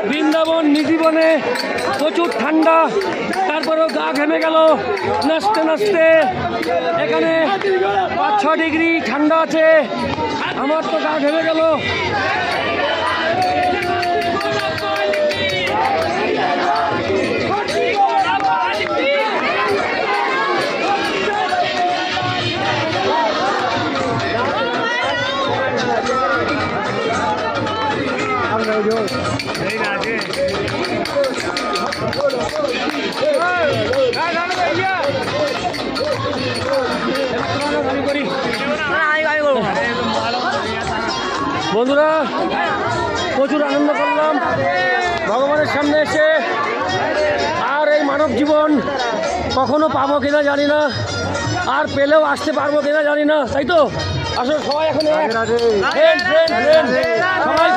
বৃন্দাবন নিধিবনে প্রচুর ঠান্ডা, তারপরেও গা ঘেমে গেল নাচতে নাচতে। এখানে 5-6 ডিগ্রি ঠান্ডা আছে, আমার তো গা ঘেমে গেল। বন্ধুরা প্রচুর আনন্দ করলাম ভগবানের সামনে এসে। আর এই মানব জীবন কখনো পাবো কিনা জানি না, আর পেলেও আসতে পারবো কিনা জানি না, তাই তো? আসলে সবাই এখন সবাই